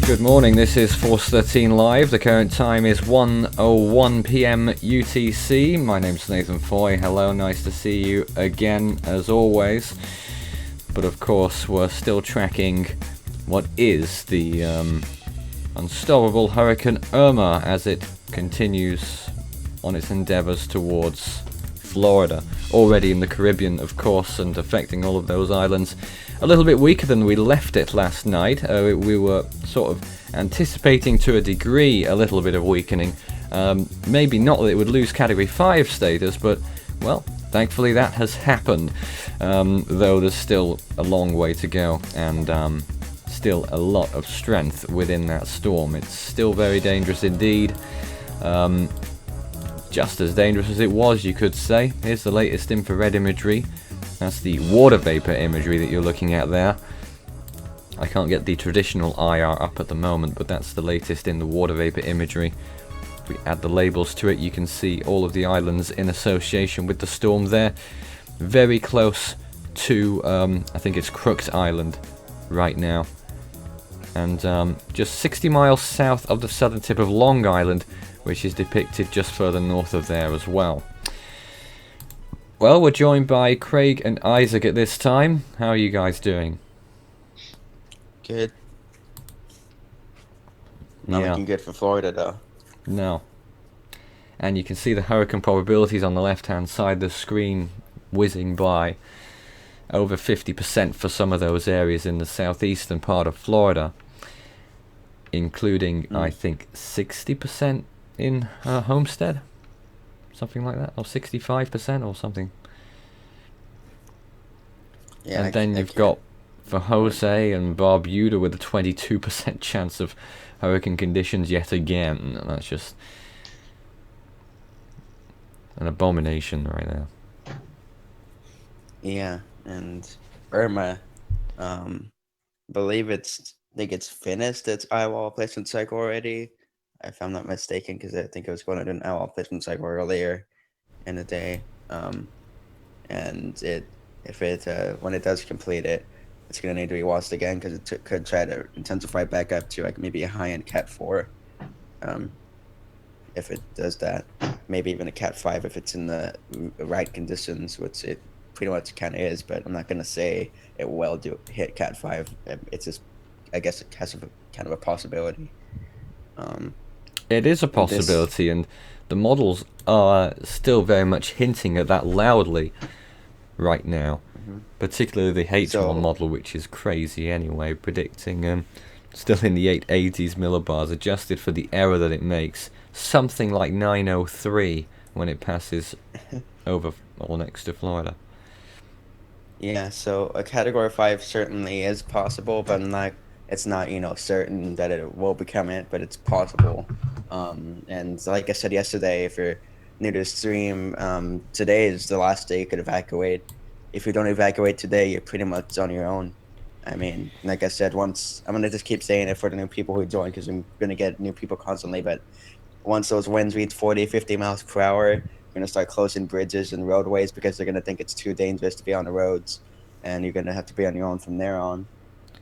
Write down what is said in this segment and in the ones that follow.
Good morning, this is Force 13 Live. The current time is 1:01 PM UTC. My name's Nathan Foy. Hello, nice to see you again as always. But of course, we're still tracking what is the unstoppable Hurricane Irma as it continues on its endeavors towards Florida. Already in the Caribbean, of course, and affecting all of those islands. A little bit weaker than we left it last night. We were sort of anticipating to a degree a little bit of weakening. Maybe not that it would lose Category 5 status, but, well, thankfully that has happened. Though there's still a long way to go, and still a lot of strength within that storm. It's still very dangerous indeed. Just as dangerous as it was, you could say. Here's the latest infrared imagery. That's the water vapor imagery that you're looking at there. I can't get the traditional IR up at the moment, but that's the latest in the water vapor imagery. If we add the labels to it, you can see all of the islands in association with the storm there. Very close to, I think it's Crooks Island right now. And just 60 miles south of the southern tip of Long Island, which is depicted just further north of there as well. Well, we're joined by Craig and Isaac at this time. How are you guys doing? Good. Not looking good for Florida, though. No. And you can see the hurricane probabilities on the left-hand side of the screen whizzing by. Over 50% for some of those areas in the southeastern part of Florida. Including, I think, 60% in Homestead. Something like that, or 65% or something. Yeah, and then you've got for Jose and Barbuda with a 22% chance of hurricane conditions yet again. And that's just an abomination right there. Yeah, and Irma, I think it's finished its eyewall placement cycle already, if I'm not mistaken, because I think it was going to do an eyewall placement cycle earlier in the day. And when it does complete it, it's going to need to be watched again because it could try to intensify back up to like maybe a high-end Cat 4. If it does that, maybe even a Cat 5 if it's in the right conditions, which it pretty much kind of is. But I'm not going to say it will hit Cat 5. It's just, I guess, it has kind of a possibility. It is a possibility, and the models are still very much hinting at that loudly right now. Particularly the H1 model, which is crazy anyway, predicting still in the 880s millibars, adjusted for the error that it makes, something like 903 when it passes over or next to Florida. Yeah, so a Category 5 certainly is possible, but it's not certain that it will become it, but it's possible. And like I said yesterday, if you're new to the stream, today is the last day you could evacuate. If you don't evacuate today, you're pretty much on your own. I mean, like I said, I'm going to just keep saying it for the new people who join because I'm going to get new people constantly, but once those winds reach 40, 50 miles per hour, you're going to start closing bridges and roadways because they're going to think it's too dangerous to be on the roads, and you're going to have to be on your own from there on.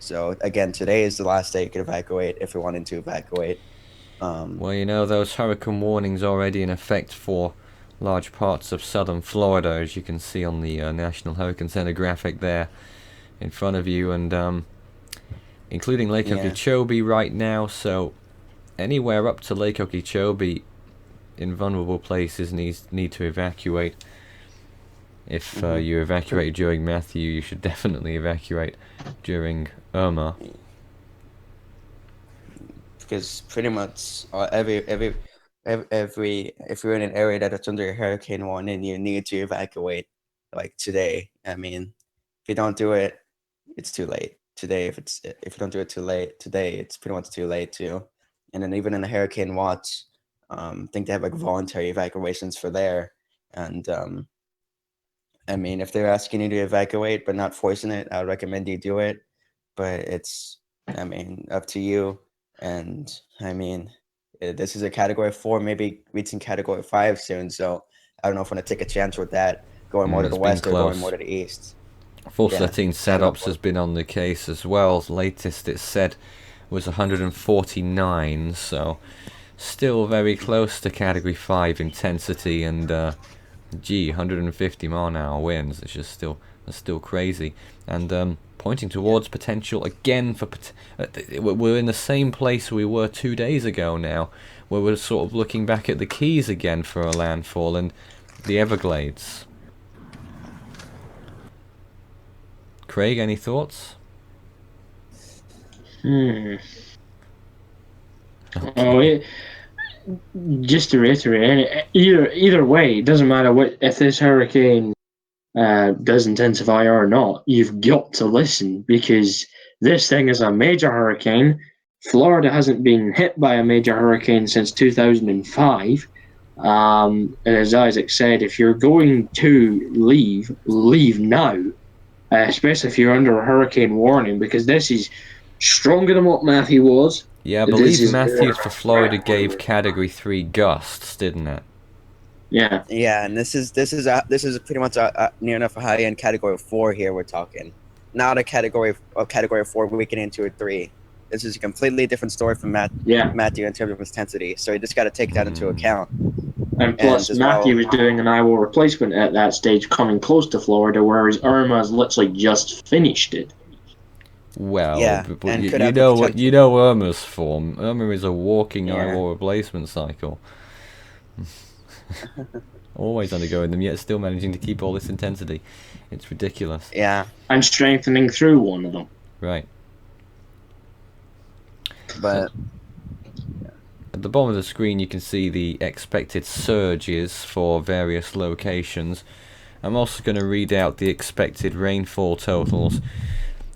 So, again, today is the last day you could evacuate if you're wanting to evacuate. Well, those hurricane warnings already in effect for large parts of southern Florida, as you can see on the National Hurricane Center graphic there in front of you, and including Lake Okeechobee right now. So anywhere up to Lake Okeechobee in vulnerable places need to evacuate. If you evacuate during Matthew, you should definitely evacuate during Irma. Because pretty much every if you're in an area that's under a hurricane warning, you need to evacuate like today. I mean, if you don't do it, it's too late. Today, if you don't do it too late today, it's pretty much too late too. And then even in the hurricane watch, I think they have like voluntary evacuations for there. And I mean, if they're asking you to evacuate but not forcing it, I would recommend you do it. But it's, I mean, up to you. And I mean, this is a category 4, maybe reaching category 5 soon. So I don't know if I'm going to take a chance with that, going more to the It's been west or going close. more to the east. Force 13 setups has been on the case as well. The latest it said was 149, so still very close to category 5 intensity, and 150 mile an hour winds. It's just still crazy, and pointing towards potential again for we're in the same place we were 2 days ago now, where we're sort of looking back at the Keys again for a landfall and the Everglades. Craig, any thoughts? Oh, just to reiterate, either way, it doesn't matter if this hurricane does intensify or not. You've got to listen, because this thing is a major hurricane. Florida hasn't been hit by a major hurricane since 2005. And as Isaac said, if you're going to leave now. Especially if you're under a hurricane warning, because this is stronger than what Matthew was. Yeah, I believe Matthews for Florida gave category 3 gusts, didn't it? Yeah. Yeah, and this is pretty much near enough a high end category 4 here. We're talking, not a category 4 weakening into a 3. This is a completely different story from Matthew in terms of intensity. So you just got to take that into account. And plus, Matthew was doing an Iowa replacement at that stage, coming close to Florida, whereas Irma's literally just finished it. Well, yeah, but you know Irma's form. Irma is a walking Iowa replacement cycle. Always undergoing them, yet still managing to keep all this intensity. It's ridiculous. Yeah. And strengthening through one of them. Right. But at the bottom of the screen you can see the expected surges for various locations. I'm also going to read out the expected rainfall totals.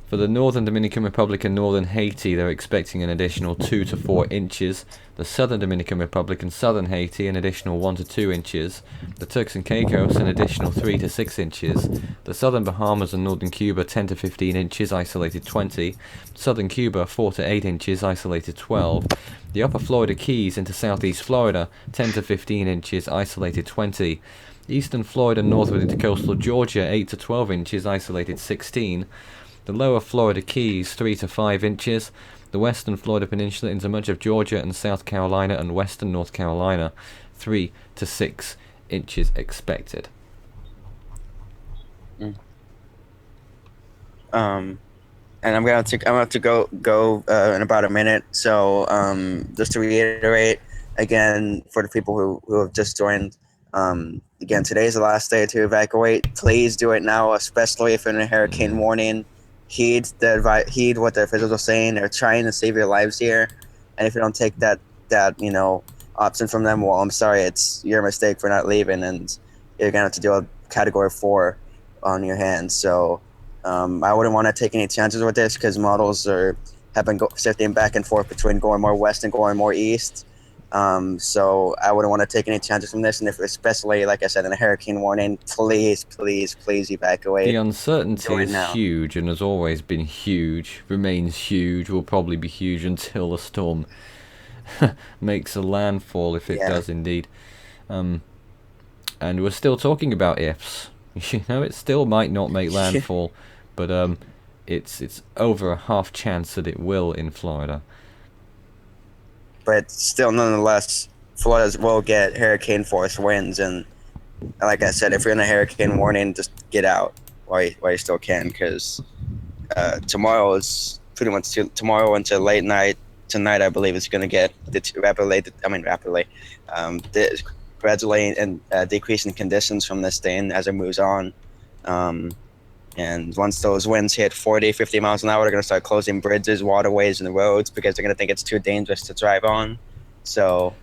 For the northern Dominican Republic and northern Haiti, they're expecting an additional 2 to 4 inches. The southern Dominican Republic and southern Haiti, an additional 1 to 2 inches. The Turks and Caicos, an additional 3 to 6 inches. The southern Bahamas and northern Cuba, 10 to 15 inches, isolated 20. Southern Cuba, 4 to 8 inches, isolated 12. The upper Florida Keys into southeast Florida, 10 to 15 inches, isolated 20. Eastern Florida northward into coastal Georgia, 8 to 12 inches, isolated 16. The lower Florida Keys, 3 to 5 inches. The western Florida Peninsula into much of Georgia and South Carolina and western North Carolina, 3 to 6 inches expected. And I'm going to go in about a minute. So just to reiterate again for the people who have just joined, again, today's the last day to evacuate. Please do it now, especially if you're in a hurricane warning. Heed what the officials are saying. They're trying to save your lives here, and if you don't take that option from them, well, I'm sorry, it's your mistake for not leaving, and you're gonna have to deal with category 4 on your hands. So I wouldn't want to take any chances with this, because models have been shifting back and forth between going more west and going more east. So I wouldn't want to take any chances from this, and especially, like I said, in a hurricane warning, please evacuate. The uncertainty is huge, and has always been huge, remains huge, will probably be huge until the storm makes a landfall, if it does indeed. And we're still talking about ifs. You know, it still might not make landfall, but it's over a half chance that it will in Florida. But still, nonetheless, Florida will get hurricane force winds, and like I said, if you're in a hurricane warning, just get out while you still can, because tomorrow is pretty much tomorrow until late night. Tonight, I believe, is going to get rapidly, gradually and decreasing conditions from this thing as it moves on. And once those winds hit 40, 50 miles an hour, they're going to start closing bridges, waterways, and the roads because they're going to think it's too dangerous to drive on. So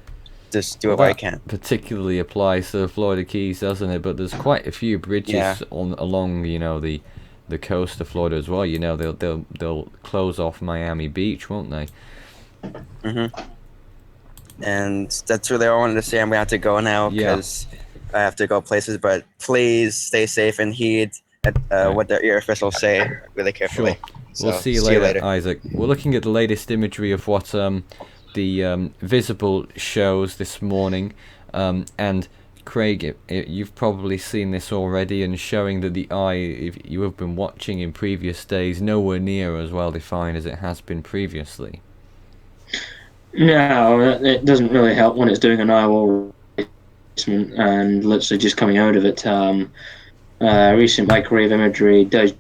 just do it while you that can. particularly applies to the Florida Keys, doesn't it? But there's quite a few bridges Yeah. along, the coast of Florida as well. They'll close off Miami Beach, won't they? And that's really all I wanted to say. I'm going to have to go now Yeah. because I have to go places. But please stay safe and heed what the air officials say really carefully. Sure. So, We'll see you later, Isaac. We're looking at the latest imagery of what the Visible shows this morning. And Craig, you've probably seen this already, and showing that the eye, if you have been watching in previous days, nowhere near as well defined as it has been previously. No, it doesn't really help when it's doing an eyewall replacement and literally just coming out of it. Recent microwave imagery does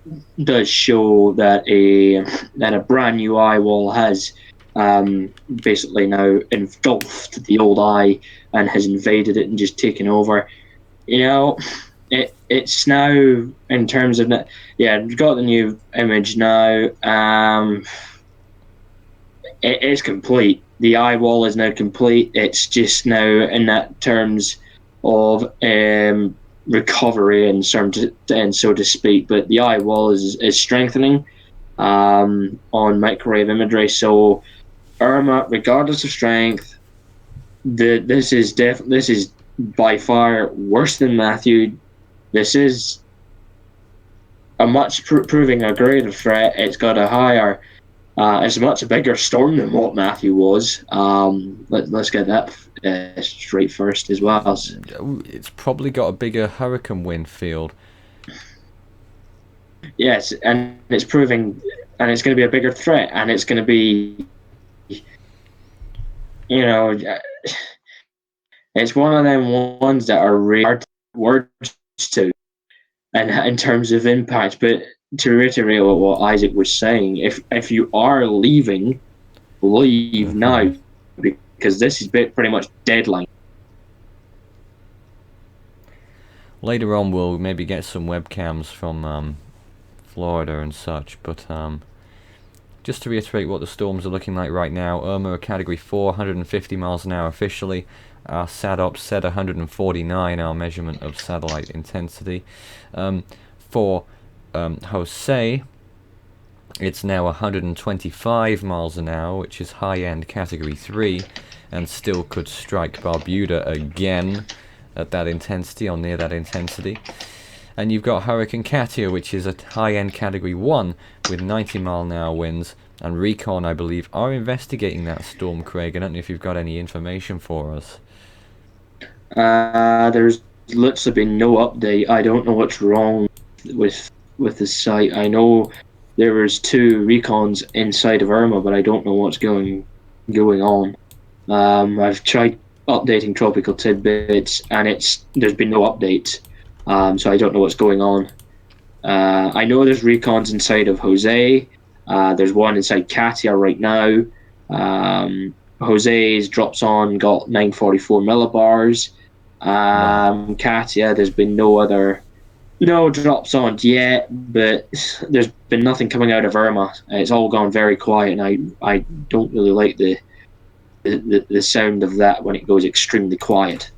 show that a brand new eye wall has basically now engulfed the old eye and has invaded it and just taken over. It's now in terms of we've got the new image now. It is complete. The eye wall is now complete. It's just now in that terms of recovery and so to speak. But the eye wall is strengthening on microwave imagery. So Irma, regardless of strength, this is by far worse than Matthew. This is proving a greater threat. It's got a higher. It's a much bigger storm than what Matthew was. Let's get that straight first as well. It's probably got a bigger hurricane wind field. Yes, and it's proving, and it's going to be a bigger threat, and it's going to be, it's one of them ones that are really hard words to, and in terms of impact. But to reiterate what Isaac was saying, if you are leaving, leave now, because this is pretty much deadline. Later on, we'll maybe get some webcams from Florida and such, but just to reiterate what the storms are looking like right now: Irma, a Category 4, 150 miles an hour officially. Our SATOP said 149, our measurement of satellite intensity. For Jose, it's now 125 miles an hour, which is high-end Category 3, and still could strike Barbuda again at that intensity, or near that intensity. And you've got Hurricane Katia, which is a high-end Category 1 with 90-mile-an-hour winds, and Recon, I believe, are investigating that storm, Craig. I don't know if you've got any information for us. There's literally been no update. I don't know what's wrong with the site. I know there was 2 recons inside of Irma, but I don't know what's going on. I've tried updating Tropical Tidbits, and there's been no updates. So I don't know what's going on. I know there's recons inside of Jose. There's one inside Katia right now. Jose's drops on got 944 millibars. Katia, there's been no drops on yet, but there's been nothing coming out of Irma. It's all gone very quiet, and I don't really like the sound of that when it goes extremely quiet.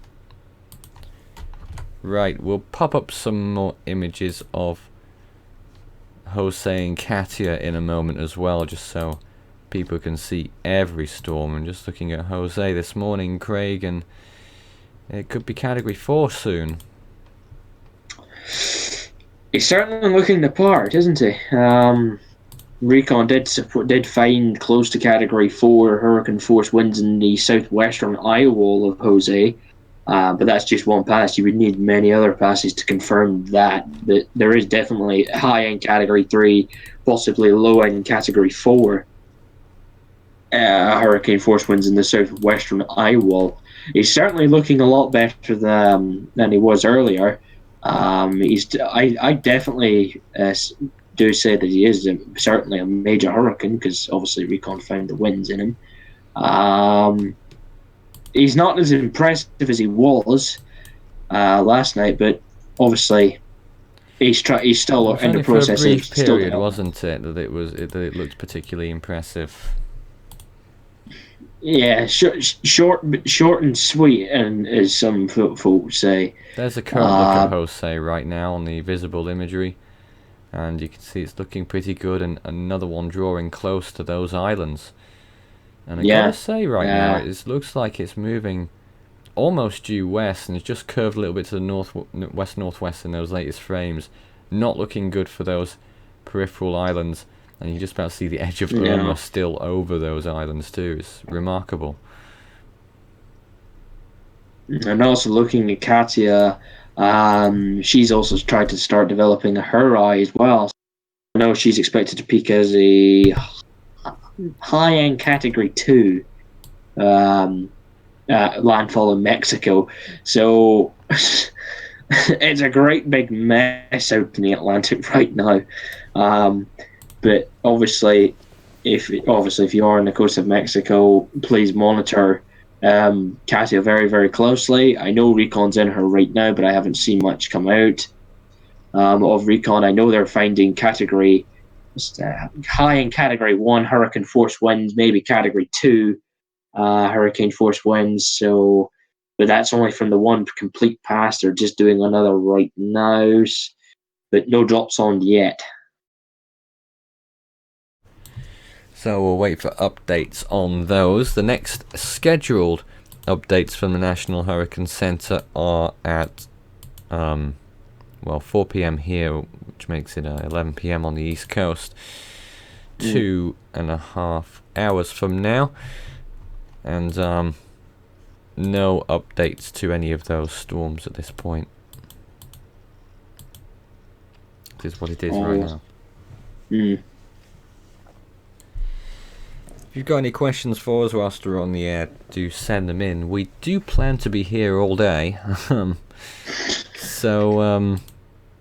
Right, we'll pop up some more images of Jose and Katia in a moment as well, just so people can see every storm. I'm just looking at Jose this morning, Craig, and it could be Category 4 soon. He's certainly looking the part, isn't he? Recon did find close to Category 4 hurricane force winds in the southwestern eye wall of Jose, but that's just one pass. You would need many other passes to confirm that. But there is definitely high-end Category 3, possibly low-end Category 4 hurricane force winds in the southwestern eye wall. he's certainly looking a lot better than he was earlier. I definitely do say that he is certainly a major hurricane because obviously Recon found the winds in him. He's not as impressive as he was last night, but obviously he's It still was in the only for a process of brief still period, developing. wasn't it, that it looked particularly impressive. Yeah, short and sweet, and as some folks say. There's a current look at Uh, Jose right now on the visible imagery, and you can see it's looking pretty good, and another one drawing close to those islands. And I gotta yeah, say, right now it looks like it's moving almost due west, and it's just curved a little bit to the northwest in those latest frames. Not looking good for those peripheral islands, and you just about see the edge of Irma no, still over those islands too. It's remarkable. and also looking at Katia, she's also tried to start developing her eye as well. I know she's expected to peak as a high-end Category 2 landfall in Mexico. So it's a great big mess out in the Atlantic right now. But obviously, if you are on the coast of Mexico, please monitor Katia very, very closely. I know Recon's in her right now, but I haven't seen much come out of Recon. I know they're finding category high in Category 1 hurricane force winds, maybe Category 2 hurricane force winds. So, but that's only from the one complete pass. They're just doing another right now, but no drops on yet. So we'll wait for updates on those. The next scheduled updates from the National Hurricane Center are at 4 p.m. here, which makes it 11 p.m. on the East Coast. 2.5 hours from now, and no updates to any of those storms at this point. This is what it is right now. If you've got any questions for us whilst we're on the air, do send them in. We do plan to be here all day. So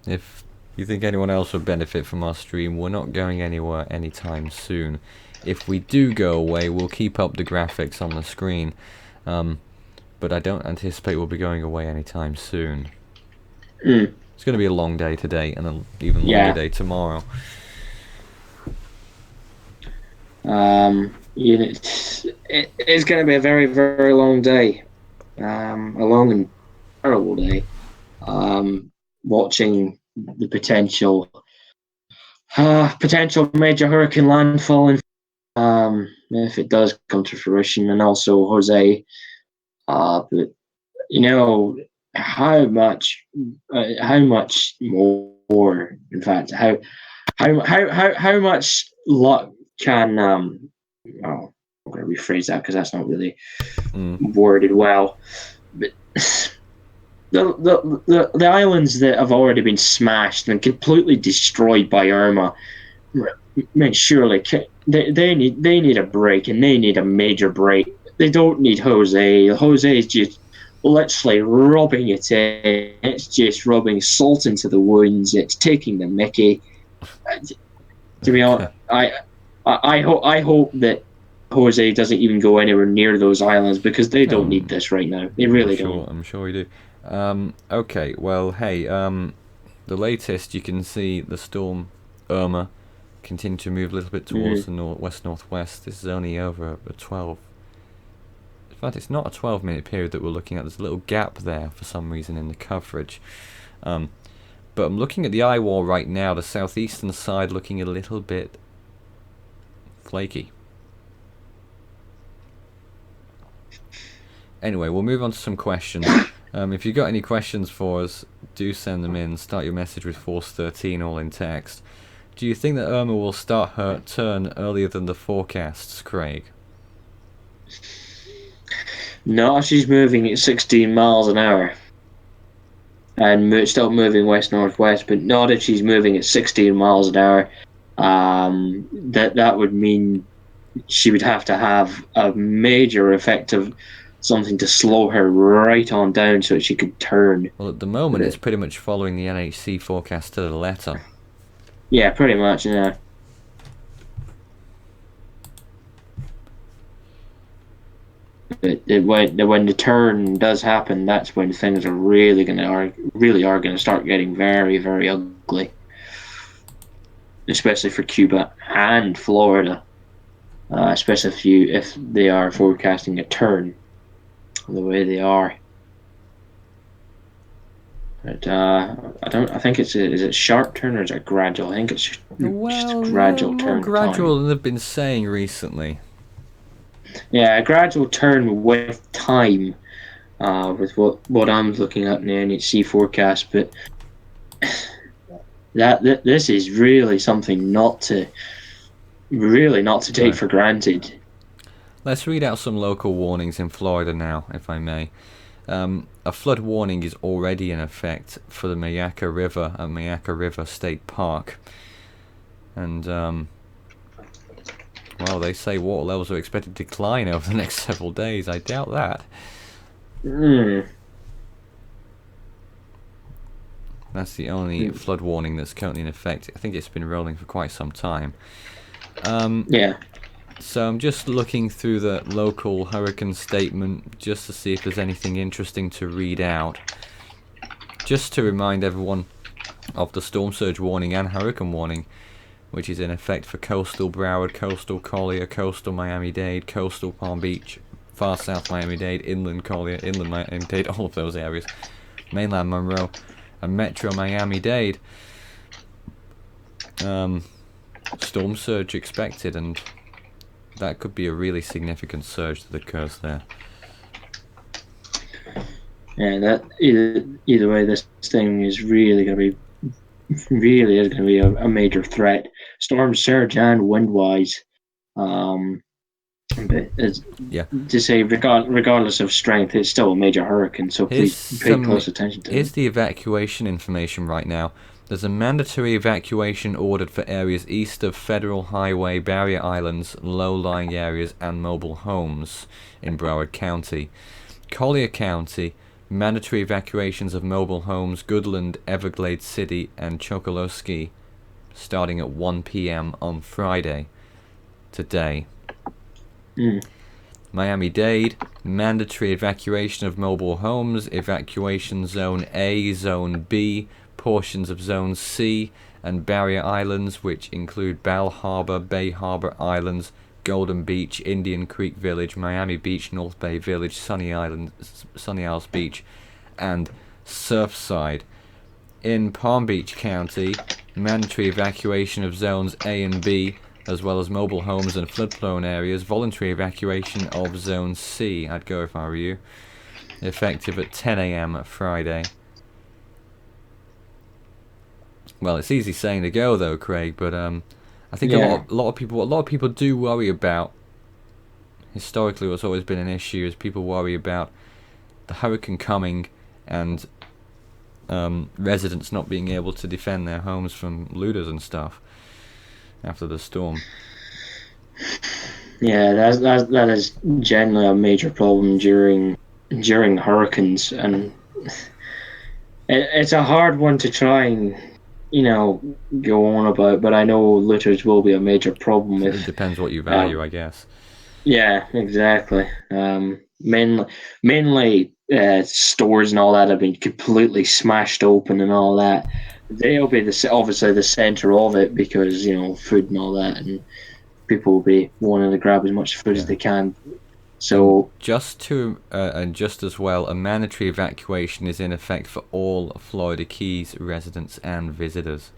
if you think anyone else would benefit from our stream, we're not going anywhere anytime soon. If we do go away, we'll keep up the graphics on the screen, but I don't anticipate we'll be going away anytime soon. It's going to be a long day today, and an even longer day tomorrow. It's going to be a very, very long day. A long and terrible day. Watching the potential major hurricane landfall, if it does come to fruition, and also Jose. But you know how much more. In fact, how much luck can I'm going to rephrase that because that's not really worded well. But the islands that have already been smashed and completely destroyed by Irma, I mean, surely they need a break, and they need a major break. They don't need Jose. Jose is just literally rubbing it in. It's just rubbing salt into the wounds. It's taking the mickey. To be honest, I hope that Jose doesn't even go anywhere near those islands because they don't need this right now. They really don't. I'm sure we do. Okay, well, hey, the latest, you can see the storm Irma continue to move a little bit towards the northwest. This is only over a 12. In fact, it's not a 12-minute period that we're looking at. There's a little gap there for some reason in the coverage. But I'm looking at the eye wall right now. The southeastern side looking a little bit flaky. Anyway, we'll move on to some questions. If you've got any questions for us, do send them in. Start your message with Force 13, all in text. Do you think that Irma will start her turn earlier than the forecasts, Craig? No, she's moving at 16 miles an hour. And still moving west-northwest, but not if she's moving at 16 miles an hour. That would mean she would have to have a major effective something to slow her right on down so that she could turn. Well, at the moment, it's pretty much following the NHC forecast to the letter. Yeah, pretty much, yeah. But when the turn does happen, that's when things are really gonna start getting very, very ugly, especially for Cuba and Florida. Especially if they are forecasting a turn the way they are. But I think is it sharp turn or is it gradual? I think it's just a gradual more turn gradual time. than they've been saying recently. Yeah, a gradual turn with time. With what I'm looking at in the NHC forecast, but this is really something not to take Right. for granted. Let's read out some local warnings in Florida now, if I may. A flood warning is already in effect for the Mayaca River at Mayaca River State Park. And, well, they say water levels are expected to decline over the next several days. I doubt that. That's the only flood warning that's currently in effect. I think it's been rolling for quite some time. Yeah. So I'm just looking through the local hurricane statement just to see if there's anything interesting to read out. Just to remind everyone of the storm surge warning and hurricane warning, which is in effect for coastal Broward, coastal Collier, coastal Miami-Dade, coastal Palm Beach, far south Miami-Dade, inland Collier, inland Miami-Dade, all of those areas, mainland Monroe, and metro Miami-Dade. Storm surge expected, and that could be a really significant surge that occurs there. Yeah, that either way, this thing is really going to be a major threat, storm surge and wind wise. But to say, regardless of strength, it's still a major hurricane. So please pay close attention to it. Here's the evacuation information right now. There's a mandatory evacuation ordered for areas east of Federal Highway, Barrier Islands, low-lying areas, and mobile homes in Broward County. Collier County, mandatory evacuations of mobile homes, Goodland, Everglades City, and Chokoloskee, starting at 1 p.m. on Friday, today. Miami-Dade, mandatory evacuation of mobile homes, evacuation Zone A, Zone B, portions of Zone C, and Barrier Islands, which include Bal Harbor, Bay Harbor Islands, Golden Beach, Indian Creek Village, Miami Beach, North Bay Village, Sunny Isles Beach, and Surfside. In Palm Beach County, mandatory evacuation of Zones A and B, as well as mobile homes and flood-prone areas, voluntary evacuation of Zone C, I'd go if I were you, effective at 10 a.m. Friday. Well, it's easy saying to go though, Craig, but I think a lot of people do worry about, historically what's always been an issue is people worry about the hurricane coming and residents not being able to defend their homes from looters and stuff after the storm. Yeah, that is generally a major problem during hurricanes, and it's a hard one to try and go on about. But I know looters will be a major problem if It depends what you value, I guess. Yeah, exactly. Mainly stores and all that have been completely smashed open and all that. They'll be obviously the center of it because food and all that, and people will be wanting to grab as much food as they can. So just as well, a mandatory evacuation is in effect for all Florida Keys residents and visitors.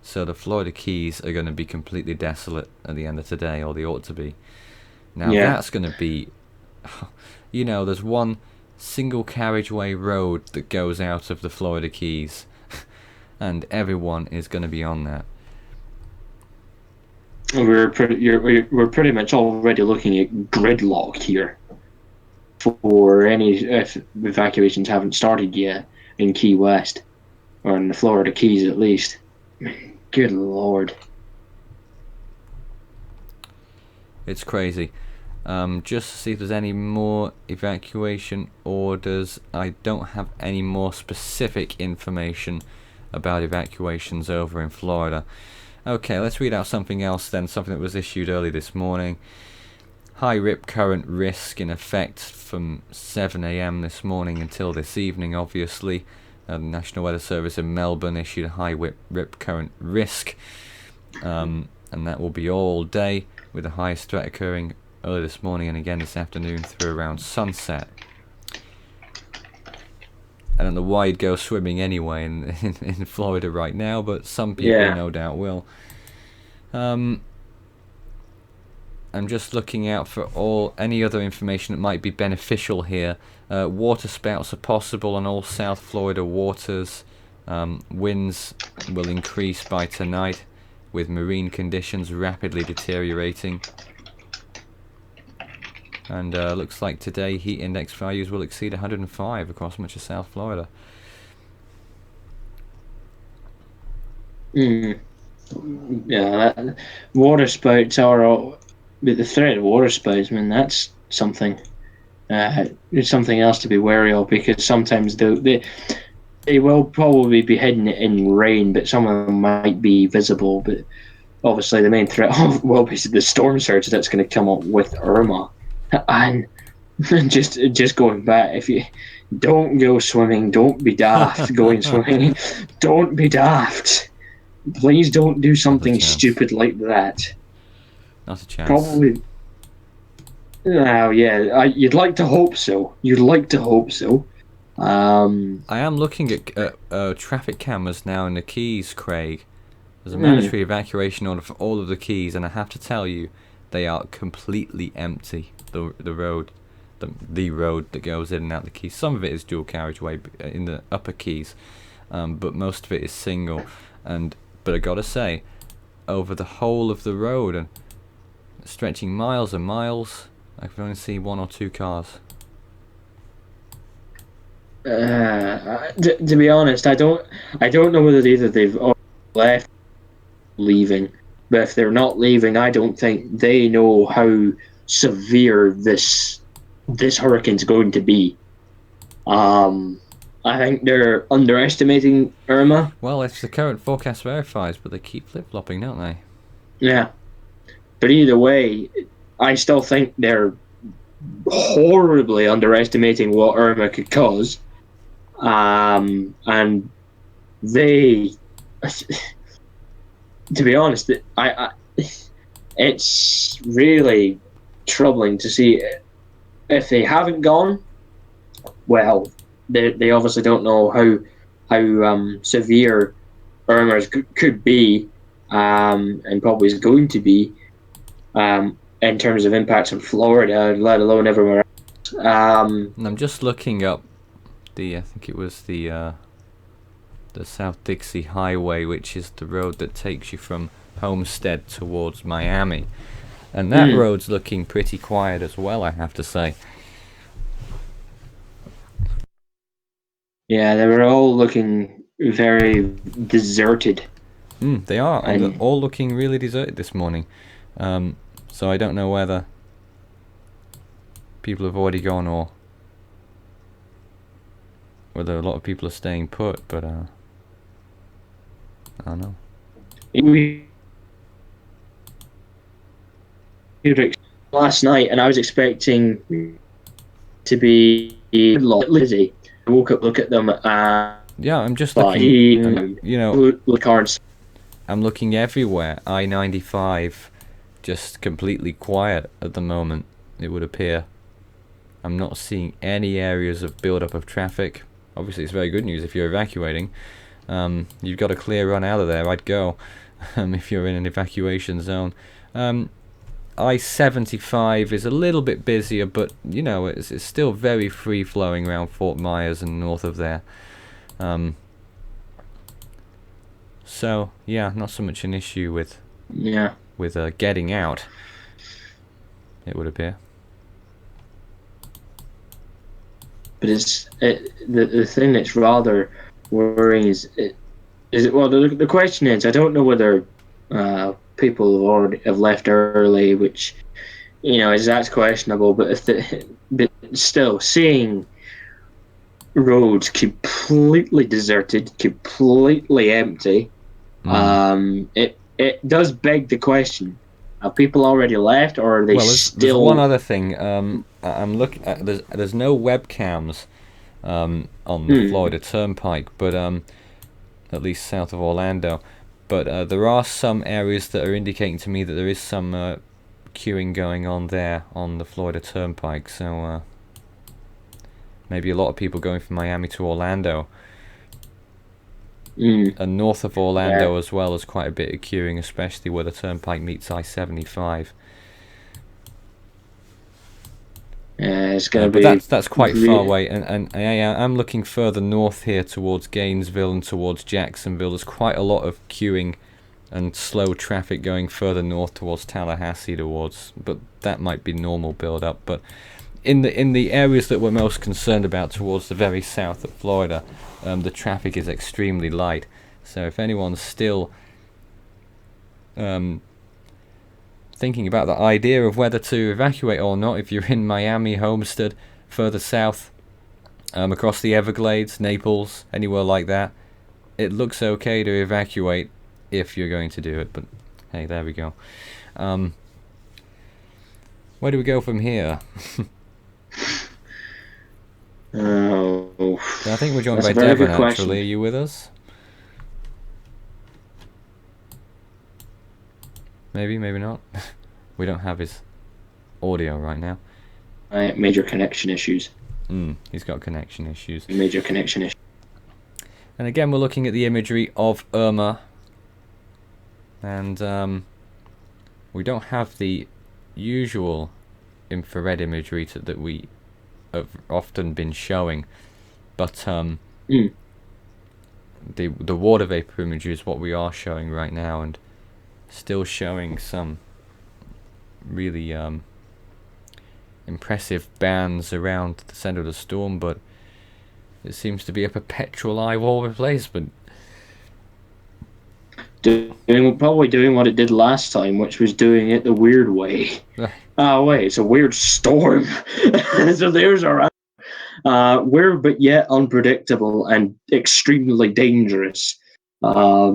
So the Florida Keys are going to be completely desolate at the end of today, or they ought to be. Now that's going to be, there's one single carriageway road that goes out of the Florida Keys, and everyone is going to be on that. We're pretty much already looking at gridlock here for any if evacuations haven't started yet in Key West, or in the Florida Keys at least. Good Lord. It's crazy. just to see if there's any more evacuation orders. I don't have any more specific information about evacuations over in Florida. Okay, let's read out something else then, something that was issued early this morning. High rip current risk in effect from 7 a.m. this morning until this evening, obviously. The National Weather Service in Melbourne issued a high rip current risk, and that will be all day, with the highest threat occurring early this morning and again this afternoon through around sunset. I don't know why you'd go swimming anyway in Florida right now, but some people no doubt will. I'm just looking out for any other information that might be beneficial here. Water spouts are possible on all South Florida waters. Winds will increase by tonight, with marine conditions rapidly deteriorating. And looks like today heat index values will exceed 105 across much of South Florida. Yeah, water spouts are... But the threat of water spouts, I mean, that's something. It's something else to be wary of, because sometimes they will probably be hidden in rain, but some of them might be visible. But obviously, the main threat will be the storm surge that's going to come up with Irma. And just going back, if you don't go swimming, don't be daft. Going swimming, don't be daft. Please don't do something stupid like that. Not a chance. Probably. Oh, yeah. You'd like to hope so. You'd like to hope so. I am looking at traffic cameras now in the Keys, Craig. There's a mandatory evacuation order for all of the Keys, and I have to tell you, they are completely empty. The road that goes in and out the Keys. Some of it is dual carriageway in the upper Keys, but most of it is single. But I gotta say, over the whole of the road and stretching miles and miles, I can only see one or two cars. To be honest, I don't know whether either they've left, leaving, but if they're not leaving, I don't think they know how severe this hurricane's going to be. I think they're underestimating Irma. Well, if the current forecast verifies, but they keep flip-flopping, don't they? Yeah. But either way, I still think they're horribly underestimating what Irma could cause. And they, to be honest, it's really troubling to see. If they haven't gone, well, they obviously don't know how severe Irma could be, and probably is going to be, in terms of impacts in Florida, let alone everywhere else. And I'm just looking up I think it was the South Dixie Highway, which is the road that takes you from Homestead towards Miami. And that road's looking pretty quiet as well, I have to say. Yeah, they were all looking very deserted. They are. They're all looking really deserted this morning. So I don't know whether people have already gone or whether a lot of people are staying put, but I don't know. Last night, and I was expecting to be busy. I woke up, look at them. Yeah, I'm just looking. I'm looking everywhere. I-95, just completely quiet at the moment. It would appear. I'm not seeing any areas of build-up of traffic. Obviously, it's very good news if you're evacuating. You've got a clear run out of there. I'd go if you're in an evacuation zone. I-75 is a little bit busier, but you know it's still very free flowing around Fort Myers and north of there. So yeah, not so much an issue with getting out, it would appear. But the thing that's rather worrying is the question is, I don't know whether people have left early, which that's questionable. But but still, seeing roads completely deserted, completely empty, it does beg the question: have people already left, or are they Well, there's one still? other thing. I'm looking at there's no webcams on the Hmm, Florida Turnpike, but at least south of Orlando. But there are some areas that are indicating to me that there is some queuing going on there on the Florida Turnpike. So maybe a lot of people going from Miami to Orlando. hmm, And north of yeah, Orlando as well, there's quite a bit of queuing, especially where the turnpike meets I-75. it's gonna But be. that's quite far away, and I'm looking further north here towards Gainesville and towards Jacksonville. There's quite a lot of queuing and slow traffic going further north towards Tallahassee but that might be normal build up. But in the areas that we're most concerned about towards the very south of Florida, the traffic is extremely light. So if anyone's still thinking about the idea of whether to evacuate or not, if you're in Miami, Homestead, further south, across the Everglades, Naples, anywhere like that, it looks okay to evacuate if you're going to do it. But hey, there we go. Where do we go from here? Oh, I think we're joined that's by a very Devon, good actually. question. Are you with us? Maybe, maybe not. We don't have his audio right now. Major connection issues. He's got connection issues. Major connection issues. And again, we're looking at the imagery of Irma. And we don't have the usual infrared imagery that we have often been showing. But the water vapor imagery is what we are showing right now, and still showing some really impressive bands around the center of the storm, but it seems to be a perpetual eye wall replacement. Probably doing what it did last time, which was doing it the weird way. Oh wait, it's a weird storm. So there's our weird but yet unpredictable and extremely dangerous. But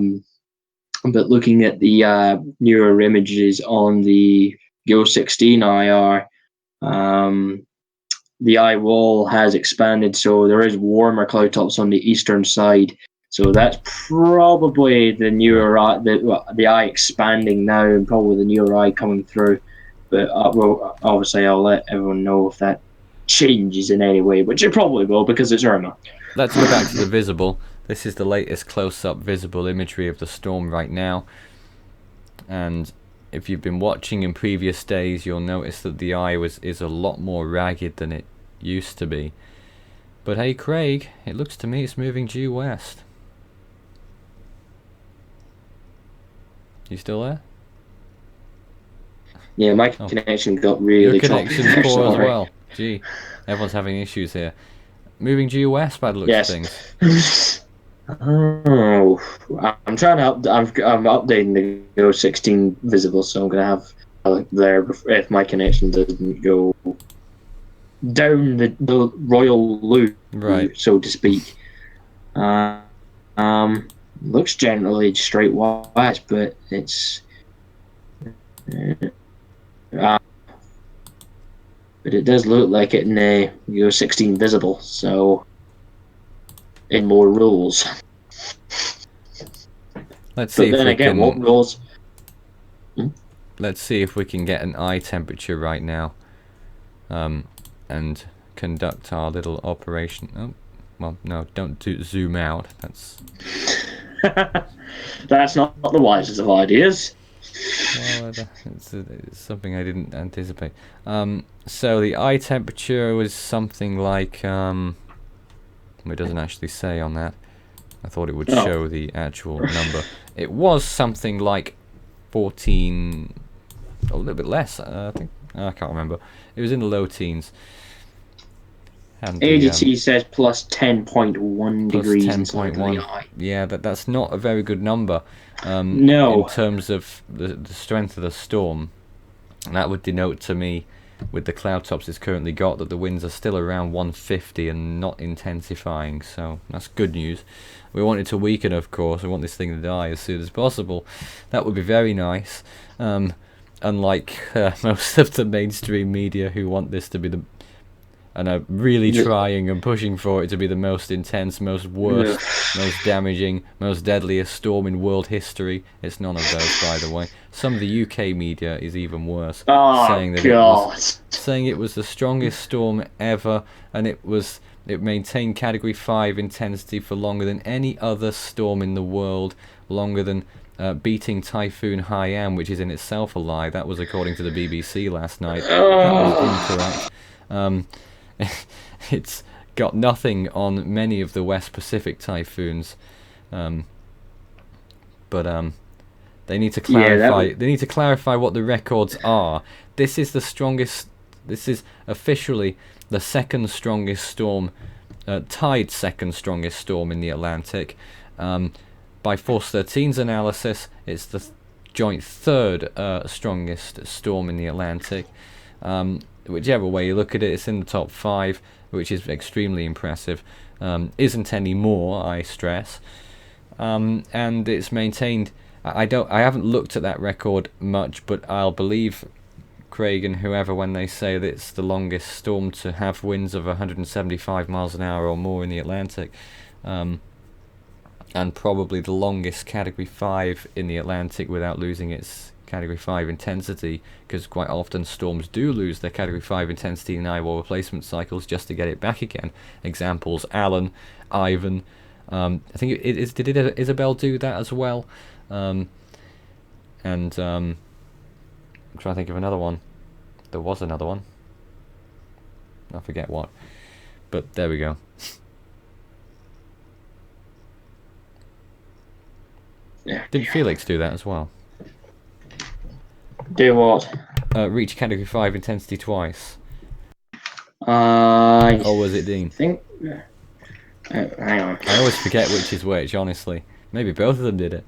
looking at the newer images on the Go 16 IR, the eye wall has expanded, so there is warmer cloud tops on the eastern side. So that's probably the newer eye, the eye expanding now, and probably the newer eye coming through. But well, obviously, I'll let everyone know if that changes in any way, which it probably will because it's Irma. Let's go back to the visible. This is the latest close-up visible imagery of the storm right now. And if you've been watching in previous days, you'll notice that the eye is a lot more ragged than it used to be. But hey, Craig, it looks to me it's moving due west. You still there? Yeah, my connection got really Your choppy connection's there, poor as sorry. well. Gee, everyone's having issues here. Moving due west by the looks of things. Yes. Oh, I'm trying to I'm updating the Go 16 visible, so I'm gonna have there if my connection doesn't go down the royal loo, Right. so to speak. Uh, looks generally straight west, but it's but it does look like it in the Go 16 visible, so in more rules. Let's see But if then we again, what can. rules? Let's see if we can get an eye temperature right now, and conduct our little operation. Oh, well, no, don't zoom out. That's That's not the wisest of ideas. well, it's something I didn't anticipate. So the eye temperature was something like it doesn't actually say on that. I thought it would show the actual number. It was something like 14, a little bit less. I think I can't remember. It was in the low teens. And EDT says plus 10.1 plus degrees inside the 10.1. eye. Yeah, that's not a very good number. No. In terms of the strength of the storm. And that would denote to me, with the cloud tops it's currently got, that the winds are still around 150 and not intensifying, so that's good news. We want it to weaken, of course. We want this thing to die as soon as possible. That would be very nice. Unlike most of the mainstream media, who want this to be the, and are really trying and pushing for it to be the most intense, most worst, most damaging, most deadliest storm in world history. It's none of those, by the way. Some of the UK media is even worse, saying that it was the strongest storm ever, and it maintained Category 5 intensity for longer than any other storm in the world, longer than beating Typhoon Haiyan, which is in itself a lie. That was according to the BBC last night. That was incorrect. It's got nothing on many of the West Pacific typhoons, but they need to clarify. They need to clarify what the records are. This is the strongest. This is officially the second strongest storm, tied second strongest storm in the Atlantic. By Force 13's analysis, it's the joint third strongest storm in the Atlantic. Whichever way you look at it, it's in the top 5, which is extremely impressive. Isn't any more, I stress. And it's maintained. I haven't looked at that record much, but I'll believe Craig and whoever when they say that it's the longest storm to have winds of 175 miles an hour or more in the Atlantic, and probably the longest Category 5 in the Atlantic without losing its Category 5 intensity, because quite often storms do lose their Category 5 intensity in eyewall replacement cycles just to get it back again. Examples: Alan, Ivan. I think did Isabel do that as well? I'm trying to think of another one. There was another one. I forget what. But there we go. Yeah. Did Felix do that as well? Do what? Reach Category 5 intensity twice. Or was it Dean? Hang on. I always forget which is which, honestly. Maybe both of them did it.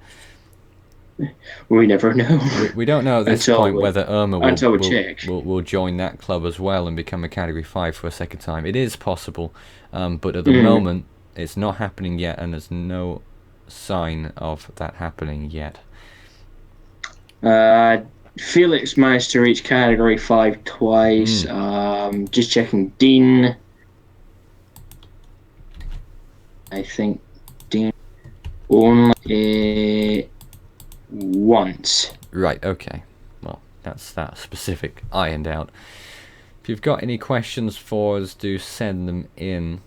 We never know. We don't know at this point whether Irma will join that club as well and become a Category 5 for a second time. It is possible, but at the moment it's not happening yet, and there's no sign of that happening yet. Felix managed to reach Category 5 twice. Just checking Dean. I think Dean only once. Right, okay. Well, that's that specific ironed out. If you've got any questions for us, do send them in.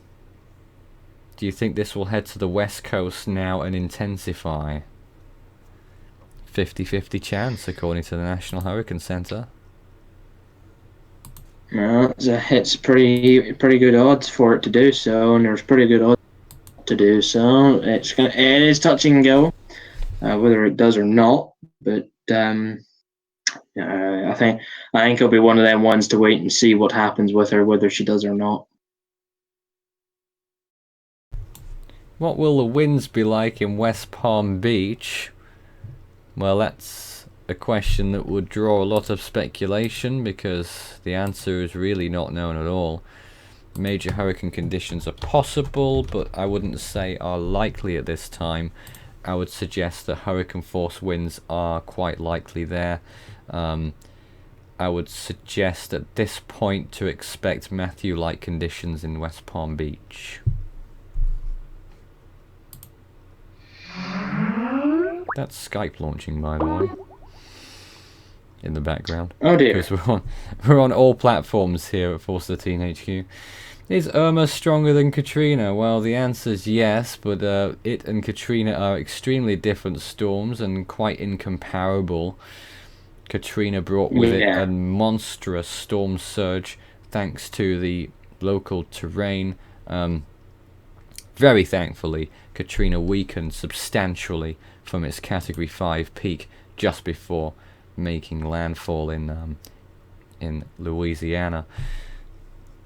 Do you think this will head to the west coast now and intensify? 50-50 chance, according to the National Hurricane Center. Well, it's pretty good odds for it to do so, and there's pretty good odds to do so. It is touch and go, whether it does or not. But I think it'll be one of them ones to wait and see what happens with her, whether she does or not. What will the winds be like in West Palm Beach? Well, that's a question that would draw a lot of speculation, because the answer is really not known at all. Major hurricane conditions are possible, but I wouldn't say are likely at this time. I would suggest that hurricane force winds are quite likely there. I would suggest at this point to expect Matthew-like conditions in West Palm Beach. That's Skype launching, by the way, in the background. Oh dear. Because we're on all platforms here at Force 13 HQ. Is Irma stronger than Katrina? Well, the answer is yes, but it and Katrina are extremely different storms and quite incomparable. Katrina brought with it a monstrous storm surge thanks to the local terrain. Very thankfully, Katrina weakened substantially from its Category 5 peak just before making landfall in Louisiana.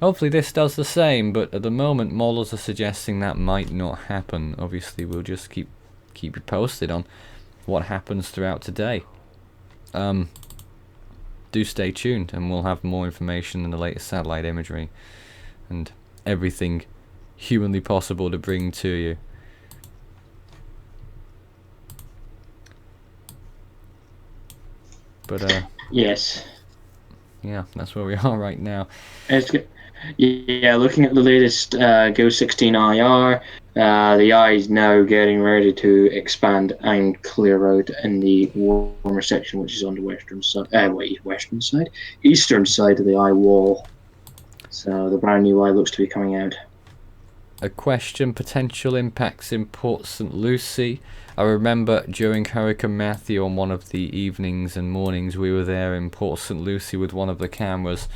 Hopefully this does the same, but at the moment models are suggesting that might not happen. Obviously we'll just keep you posted on what happens throughout today. do stay tuned, and we'll have more information in the latest satellite imagery and everything humanly possible to bring to you. But Yes. yeah, that's where we are right now. Yeah, looking at the latest Go 16 IR, the eye is now getting ready to expand and clear out in the warmer section, which is on the eastern side of the eye wall. So the brand new eye looks to be coming out. A question: potential impacts in Port St. Lucie. I remember during Hurricane Matthew on one of the evenings and mornings we were there in Port St. Lucie with one of the cameras,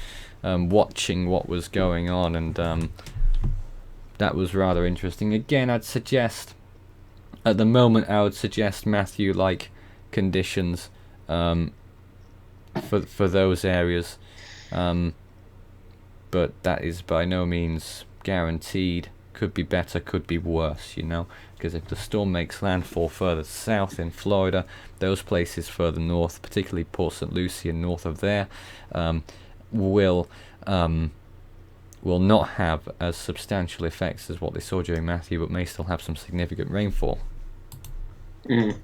watching what was going on, and that was rather interesting. Again, I'd suggest, at the moment, I would suggest Matthew-like conditions for those areas, but that is by no means guaranteed. Could be better, could be worse, you know, because if the storm makes landfall further south in Florida, those places further north, particularly Port St. Lucie and north of there, will not have as substantial effects as what they saw during Matthew, but may still have some significant rainfall. Mm.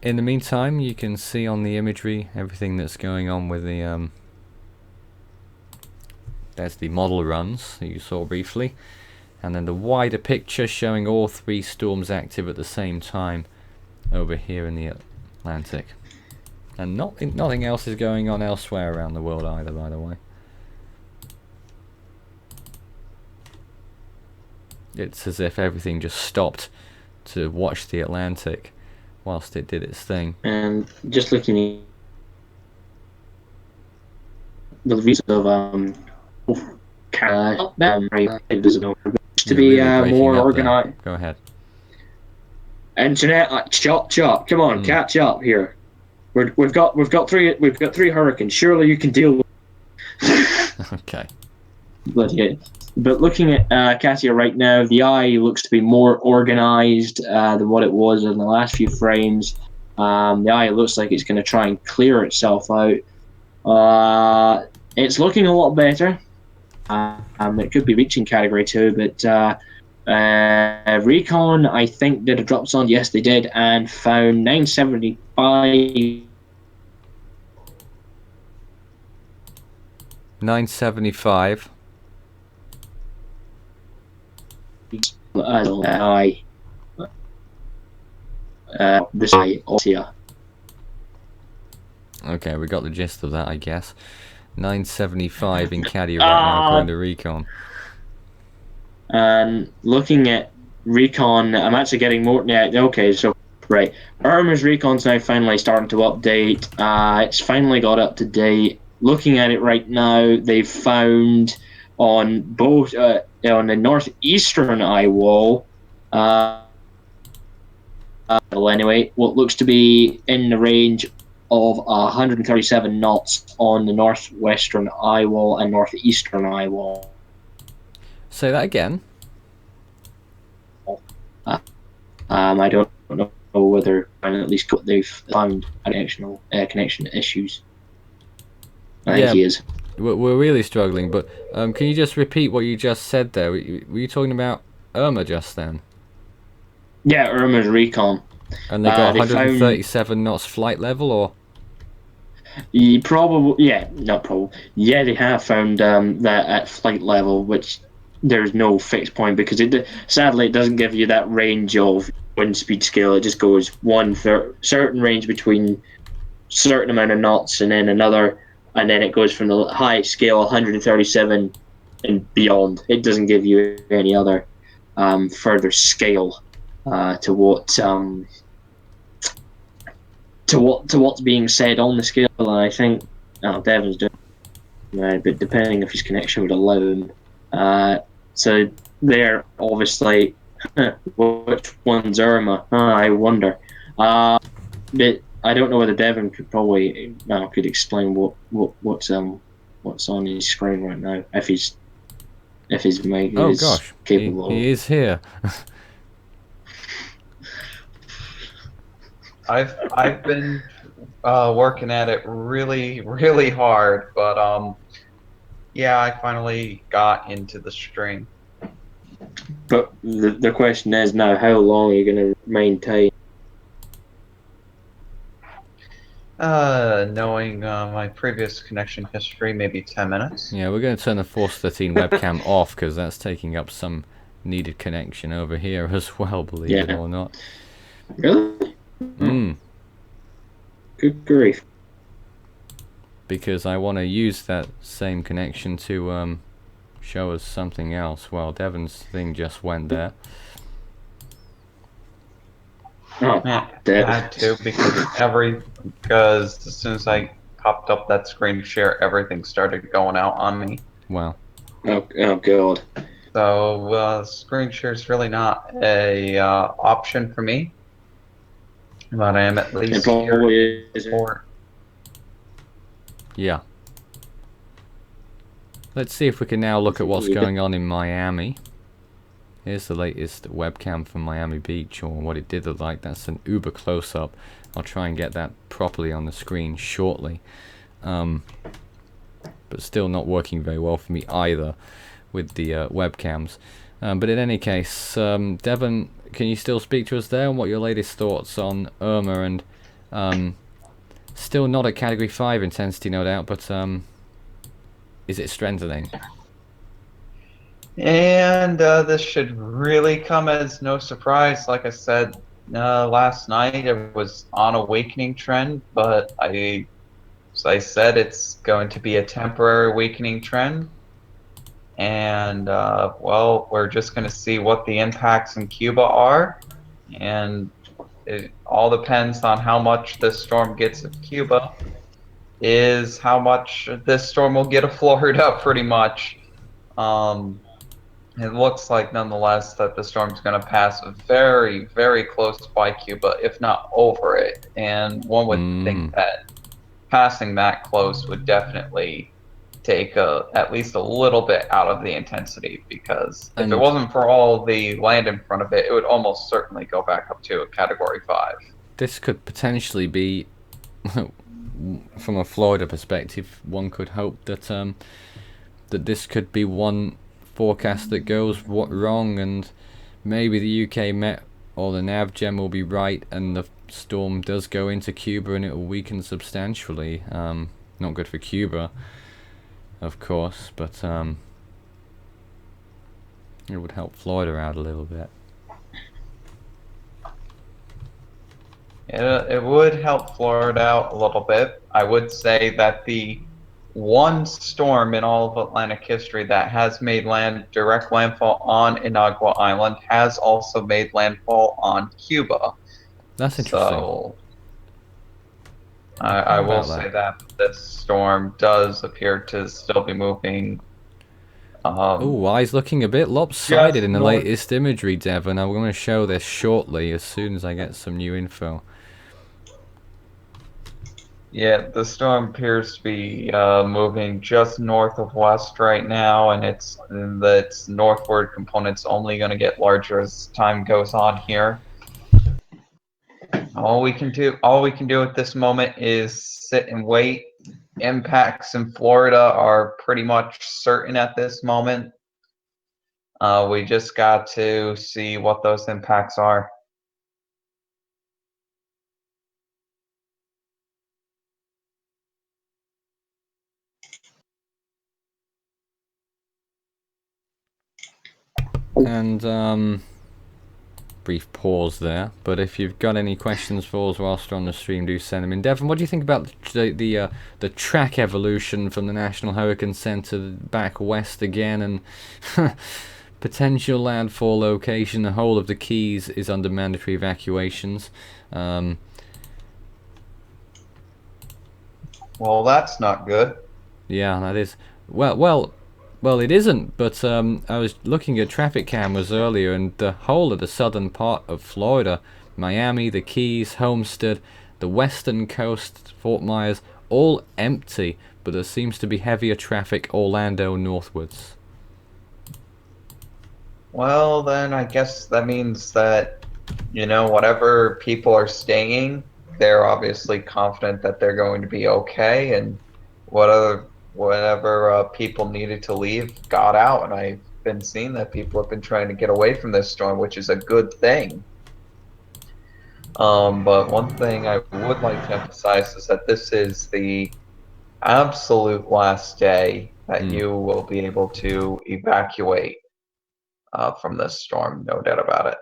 In the meantime, you can see on the imagery everything that's going on with the there's the model runs that you saw briefly, and then the wider picture showing all three storms active at the same time over here in the Atlantic. And nothing else is going on elsewhere around the world either, by the way. It's as if everything just stopped to watch the Atlantic whilst it did its thing. And just looking at the reason of to be more organized. Go ahead. And Jeanette, chop, come on, catch up here. We've got three hurricanes. Surely you can deal with. Okay. But looking at Katia right now, the eye looks to be more organized than what it was in the last few frames. The eye looks like it's going to try and clear itself out. It's looking a lot better. It could be reaching Category 2, but Recon, I think, did a drop zone. Yes, they did, and found 975. 975. This eye, Katia. Okay, we got the gist of that, I guess. 975 in Katia right now, according to Recon. And looking at Recon, I'm actually getting more. Yeah, okay, so right, Irma's Recon's now finally starting to update. It's finally got up to date. Looking at it right now, they've found on both on the northeastern eye wall. Anyway, what looks to be in the range of 137 knots on the northwestern eye wall and northeastern eye wall. Say that again. I don't know whether, and at least they've found connection issues. I think he is. We're really struggling, but can you just repeat what you just said there? Were you talking about Irma just then? Yeah, Irma's Recon. And they got 137 knots flight level, or? Yeah, they have found that at flight level, which there's no fixed point because sadly it doesn't give you that range of wind speed scale. It just goes certain range between certain amount of knots and then another, and then it goes from the high scale 137 and beyond. It doesn't give you any other further scale to what's being said on the scale. And I think Devon's doing right, but depending if his connection would allow him. So they're obviously which one's Irma? I wonder. But I don't know whether Devon could explain what's on his screen right now if his mic is capable. He is here. I've been working at it really hard, but yeah, I finally got into the stream. But the question is now, how long are you going to maintain? Knowing my previous connection history, maybe 10 minutes. Yeah, we're going to turn the Force 13 webcam off because that's taking up some needed connection over here as well, believe it Yeah. or not. Really? Hmm. Good grief. Because I want to use that same connection to show us something else. Well, Devon's thing just went there. Oh, Yeah, dead. had to because as soon as I popped up that screen share, everything started going out on me. Well, Oh God. So screen share is really not a option for me, but I am at It least here probably is. for. yeah. Let's see if we can now look at what's You going on in Miami. Here's the latest webcam from Miami Beach, or what it did look like. That's an uber close-up. I'll try and get that properly on the screen shortly. But still not working very well for me either with the webcams. But in any case, Devon, can you still speak to us there? And what your latest thoughts on Irma and still not at Category 5 intensity, no doubt, but is it strengthening? And this should really come as no surprise. Like I said last night, it was on awakening trend, but as I said, it's going to be a temporary awakening trend. And well, we're just going to see what the impacts in Cuba are, and it all depends on how much this storm gets of Cuba. Is how much this storm will get of Florida, pretty much. Um, It looks like, nonetheless, that the storm's going to pass very, very close by Cuba, if not over it. And one would think that passing that close would definitely take at least a little bit out of the intensity, because if it And wasn't for all the land in front of it, it would almost certainly go back up to a Category 5. this could potentially be, from a Florida perspective, one could hope that that this could be one forecast that goes wrong, and maybe the UK Met or the NavGem will be right, and the storm does go into Cuba and it will weaken substantially. Not good for Cuba, of course, but it would help Florida out a little bit. It would help Florida out a little bit. I would say that the one storm in all of Atlantic history that has made direct landfall on Inagua Island has also made landfall on Cuba. That's interesting. So How I will about say that? that this storm does appear to still be moving. Oh, eyes looking a bit lopsided Just in the north. latest imagery, Devon. I'm going to show this shortly as soon as I get some new info. Yeah, the storm appears to be moving just north of west right now, and its northward component's only going to get larger as time goes on here. All we can do at this moment is sit and wait. Impacts in Florida are pretty much certain at this moment. We just got to see what those impacts are. And brief pause there. But if you've got any questions for us whilst we're on the stream, do send them in. Devon, what do you think about the track evolution from the National Hurricane Center back west again, and potential landfall location? The whole of the Keys is under mandatory evacuations. Well, that's not good. Yeah, that is. Well, it isn't. But I was looking at traffic cameras earlier, and the whole of the southern part of Florida, Miami, the Keys, Homestead, the western coast, Fort Myers, all empty. But there seems to be heavier traffic Orlando northwards. Well, then I guess that means that, whatever people are staying they're obviously confident that they're going to be okay, and whatever people needed to leave got out, and I've been seeing that people have been trying to get away from this storm, which is a good thing. But one thing I would like to emphasize is that this is the absolute last day that you will be able to evacuate from this storm, no doubt about it.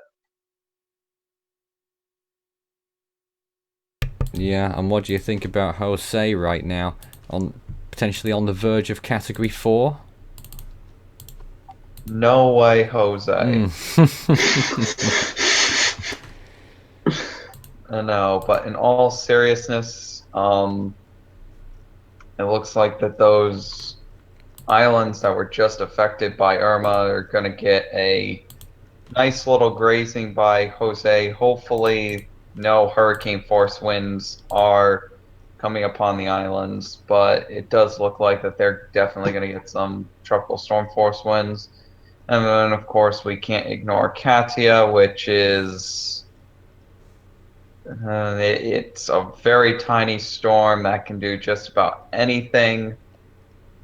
Yeah, and what do you think about Jose right now? Potentially on the verge of Category 4? No way, Jose. No, but in all seriousness, it looks like that those islands that were just affected by Irma are going to get a nice little grazing by Jose. Hopefully, no hurricane force winds are coming upon the islands, but it does look like that they're definitely going to get some tropical storm force winds. And then, of course, we can't ignore Katia, which is it's a very tiny storm that can do just about anything.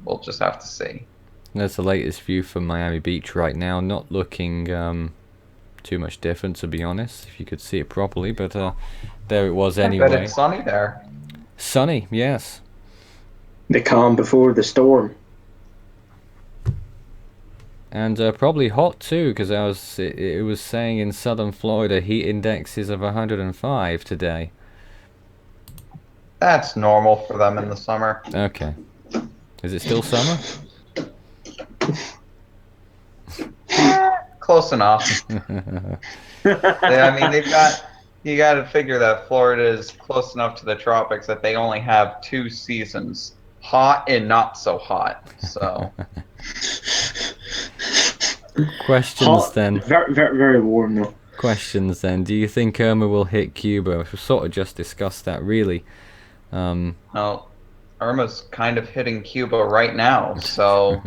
We'll just have to see. That's the latest view from Miami Beach right now. Not looking too much different, to be honest, if you could see it properly. But there it was anyway. But it's sunny there. Sunny, yes. The calm before the storm. And probably hot too, because it was saying in southern Florida heat indexes of 105 today. That's normal for them in the summer. Okay. Is it still summer? Close enough. I mean, you got to figure that Florida is close enough to the tropics that they only have 2 seasons, hot and not so hot. So. Questions hot, then. Very, very, very warm though. Questions then. Do you think Irma will hit Cuba? We've sort of just discussed that, really. Well, Irma's kind of hitting Cuba right now, so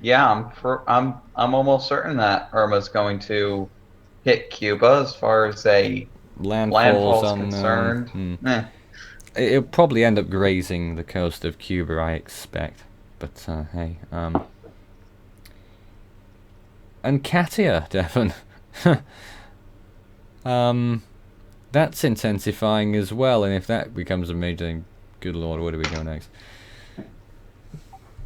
yeah, I'm almost certain that Irma's going to hit Cuba as far as a landfall is concerned. It'll probably end up grazing the coast of Cuba, I expect. But hey, and Katia, Devon. That's intensifying as well, and if that becomes a major, good lord, where do we go next?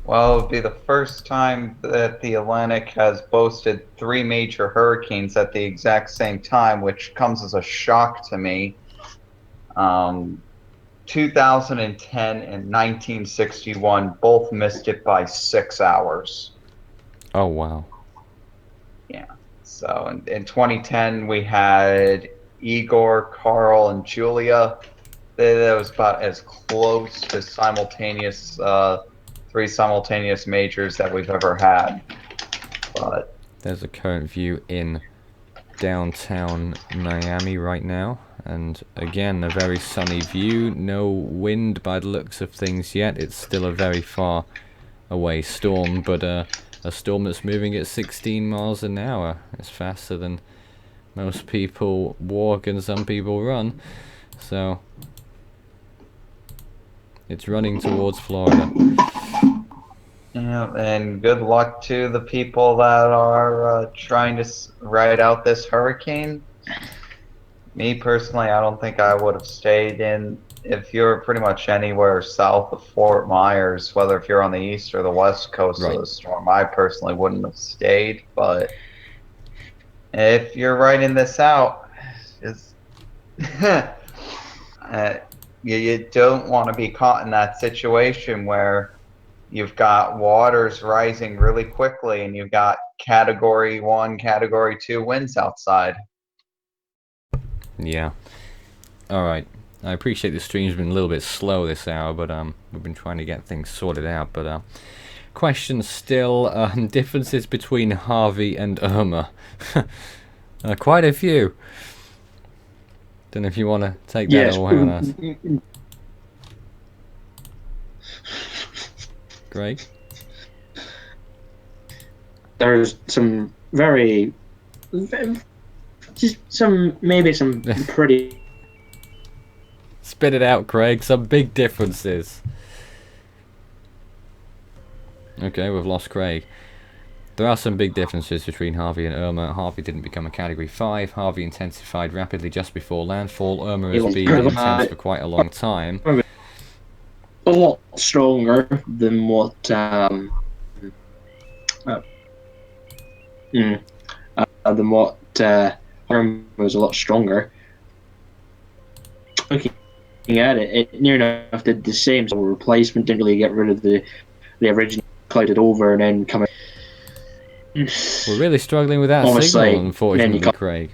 Well, it would be the first time that the Atlantic has boasted 3 major hurricanes at the exact same time, which comes as a shock to me. 2010 and 1961 both missed it by 6 hours. Oh, wow. Yeah. So in 2010, we had Igor, Carl, and Julia. That was about as close to simultaneous 3 simultaneous majors that we've ever had. But there's a current view in downtown Miami right now, and again a very sunny view. No wind by the looks of things yet. It's still a very far away storm, but a storm that's moving at 16 miles an hour. It's faster than most people walk and some people run, so it's running towards Florida. Yeah, and good luck to the people that are trying to ride out this hurricane. Me personally, I don't think I would have stayed in. If you're pretty much anywhere south of Fort Myers, whether if you're on the east or the west coast of the storm, I personally wouldn't have stayed. But if you're riding this out, just you don't want to be caught in that situation where you've got waters rising really quickly and you've got Category 1, Category 2 winds outside. Yeah. Alright. I appreciate the stream's been a little bit slow this hour, but we've been trying to get things sorted out. But questions still. Differences between Harvey and Irma. Quite a few. Don't know if you want to take that away on us. Greg? There's some very, just maybe some pretty Spit it out, Craig. Some big differences. Okay, we've lost Craig. There are some big differences between Harvey and Irma. Harvey didn't become a Category 5. Harvey intensified rapidly just before landfall. Irma has been intense for quite a long time. A lot stronger than what Irma was a lot stronger. Looking at it, it near enough did the same. So replacement didn't really get rid of the original, clouded over, and then come. We're really struggling with that Almost signal, like, unfortunately, Craig.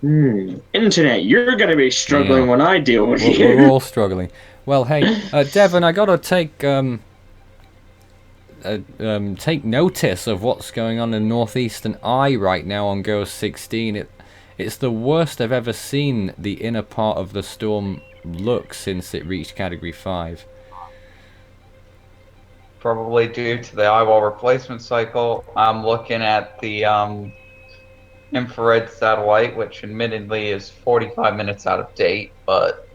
Internet, you're going to be struggling when I deal with you. We're all struggling. Well, hey, Devon, I gotta take notice of what's going on in northeastern I right now on Go 16. It's the worst I've ever seen the inner part of the storm look since it reached Category 5. Probably due to the eyewall replacement cycle. I'm looking at the infrared satellite, which admittedly is 45 minutes out of date, but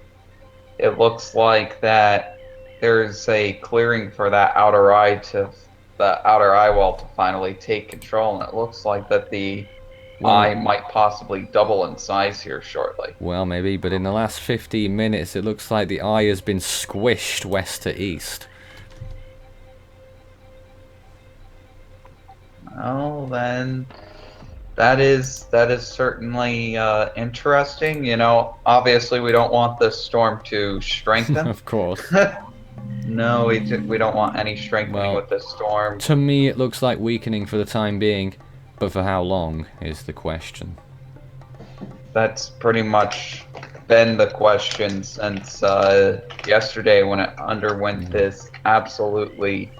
it looks like that there's a clearing for that outer eye to the outer eyewall to finally take control, and it looks like that the eye might possibly double in size here shortly. Well, maybe, but in the last 15 minutes, it looks like the eye has been squished west to east. Well, then that is certainly interesting. You know, obviously we don't want this storm to strengthen. Of course. No, we don't want any strengthening with this storm. To me, it looks like weakening for the time being, but for how long is the question. That's pretty much been the question since yesterday when it underwent this absolutely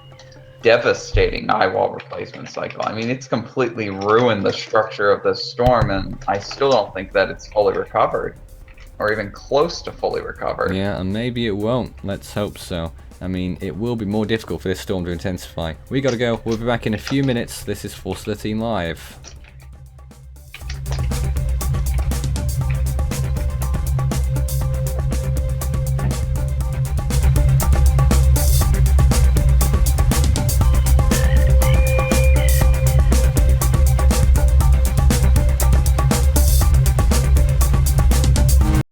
devastating eyewall replacement cycle. I mean, it's completely ruined the structure of this storm, and I still don't think that it's fully recovered, or even close to fully recovered. Yeah, and maybe it won't. Let's hope so. I mean, it will be more difficult for this storm to intensify. We gotta go. We'll be back in a few minutes. This is Force 13 Live.